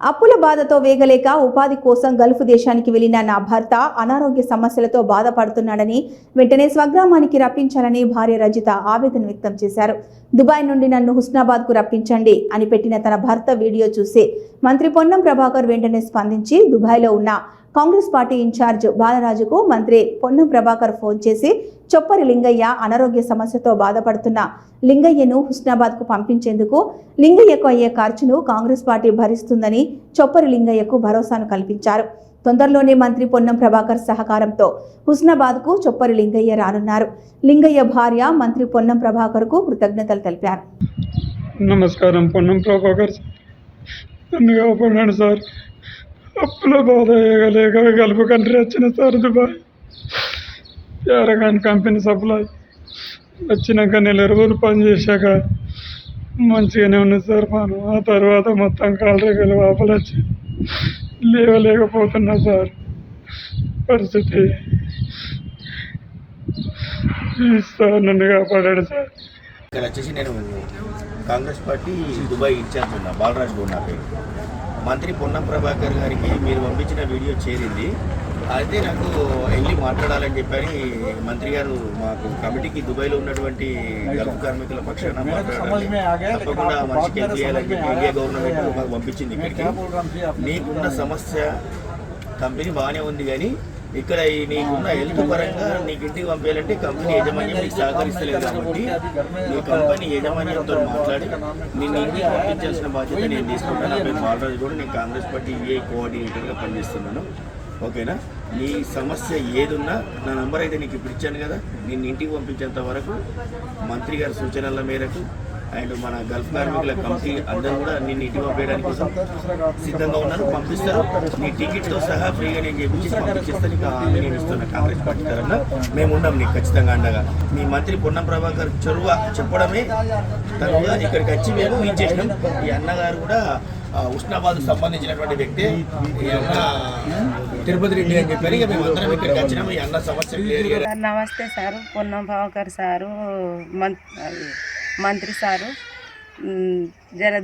అప్పుల బాధతో వేగలేక ఉపాధి కోసం గల్ఫ్ దేశానికి వెళ్లిన నా భర్త అనారోగ్య సమస్యలతో బాధపడుతున్నాడని వెంటనే స్వగ్రామానికి రప్పించాలని భార్య రజిత ఆవేదన వ్యక్తం చేశారు. దుబాయ్ నుండి నన్ను హుస్నాబాద్కు రప్పించండి అని పెట్టిన తన భర్త వీడియో చూసి మంత్రి పొన్నం ప్రభాకర్ వెంటనే స్పందించి దుబాయ్లో ఉన్న కాంగ్రెస్ పార్టీ ఇన్ఛార్జ్ బాలరాజుకు మంత్రి పొన్నం ప్రభాకర్ ఫోన్ చేసి చొప్పరి లింగయ్య అనారోగ్య సమస్యతో బాధపడుతున్న లింగయ్యను హుస్నాబాద్కు పంపించేందుకు లింగయ్యకు అయ్యే ఖర్చును కాంగ్రెస్ పార్టీ భరిస్తుందని చొప్పరి లింగయ్యకు భరోసాను కల్పించారు. తొందరలోనే మంత్రి పొన్నం ప్రభాకర్ సహకారంతో హుస్నాబాద్కు చొప్పరి లింగయ్య రానున్నారు. లింగయ్య భార్య మంత్రి పొన్నం ప్రభాకర్కు కృతజ్ఞతలు తెలిపారు. నమస్కారం. పొన్నం ప్రభాకర్ సార్, అప్పుల బాధ వేయగలేక గల్ఫ్ కంట్రీ వచ్చిన sir Dubai. Paragon company supply వచ్చినాక నెల రోజులు పనిచేశాక మంచిగానే ఉన్నది సార్ పాను. ఆ తర్వాత మొత్తం కాలరేగలు వాపలు వచ్చి లేవలేకపోతున్నా సార్. పరిస్థితి సార్ నన్ను కాపాడాడు సార్. ఇక్కడ వచ్చేసి నేను కాంగ్రెస్ పార్టీ దుబాయ్ ఇన్ఛార్జ్ ఉన్నా, బాలరాజు నా పేరు. మంత్రి పొన్నం ప్రభాకర్ గారికి మీరు పంపించిన వీడియో చేరింది. అయితే నాకు వెళ్ళి మాట్లాడాలని చెప్పని మంత్రి గారు మాకు కమిటీకి దుబాయ్లో ఉన్నటువంటి గల్ఫ్ కార్మికుల పక్షాన తప్పకుండా మనిషికి హెల్ప్ చేయాలని చెప్పి ఇండియా గవర్నమెంట్ మాకు పంపించింది ఇక్కడికి. నీకున్న సమస్య కంపెనీ బాగానే ఉంది, కానీ ఇక్కడ నీకున్న హెల్త్ పరంగా నీకు ఇంటికి పంపించాలంటే కంపెనీ యాజమాన్యం నీకు సహకరిస్తలేదు. కాబట్టి నీ కంపెనీ యాజమాన్యంతో మాట్లాడి నిన్ను ఇంటికి పంపించాల్సిన బాధ్యత నేను తీసుకుంటాను. నా పేరు బాలరాజు, కూడా నేను కాంగ్రెస్ పార్టీ ఈఏ కోఆర్డినేటర్గా పనిచేస్తున్నాను. ఓకేనా? నీ సమస్య ఏదున్నా నా నంబర్ అయితే నీకు ఇప్పుడు ఇచ్చాను కదా, నిన్ను ఇంటికి పంపించేంత వరకు మంత్రి గారి సూచనల మేరకు అండ్ మన గల్ఫ్ కార్మికుల కమిటీ అందరూ కూడా నిన్ను ఇంటికి పంపించడానికి కోసం సిద్ధంగా ఉన్నారు. పంపిస్తారు. నీ టికెట్తో సహా ఫ్రీగా నేను చేపించి పంపించేస్తాను. నీకు హామీ నేను ఇస్తున్నా. కాంగ్రెస్ పార్టీ తరఫున మేము ఉన్నాం నీకు ఖచ్చితంగా అండగా. మీ మంత్రి పొన్నం ప్రభాకర్ చొరవ చెప్పడమే తనుగా ఇక్కడికి వచ్చి మేము ఇచ్చేసినాం. ఈ అన్నగారు కూడా హుస్నాబాద్ సంబంధించినటువంటి వ్యక్తి, తిరుపతి రెడ్డి అని చెప్పారు. ఇక మేము అందరం ఇక్కడికి వచ్చినాము. ఈ అన్న సమస్య క్లియర్. నమస్తే సారు, పొన్నం ప్రభాకర్ సారు, మంత్రి సారు,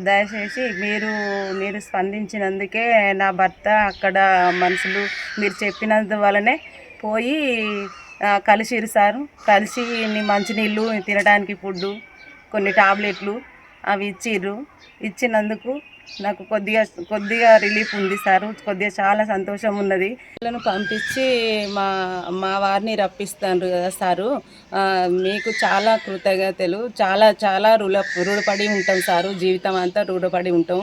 దయచేసి మీరు స్పందించినందుకే నా భర్త అక్కడ మనుషులు మీరు చెప్పినందు వల్లనే పోయి కలిసిరు సారు. కలిసి మంచినీళ్ళు, తినడానికి ఫుడ్డు, కొన్ని టాబ్లెట్లు అవి ఇచ్చినందుకు నాకు కొద్దిగా రిలీఫ్ ఉంది సారు. కొద్దిగా చాలా సంతోషం ఉన్నది. పిల్లలను పంపించి మా వారిని రప్పిస్తాను కదా సారు. మీకు చాలా కృతజ్ఞతలు. చాలా రుణపడి ఉంటాం సారు. జీవితం అంతా రుణపడి ఉంటాం.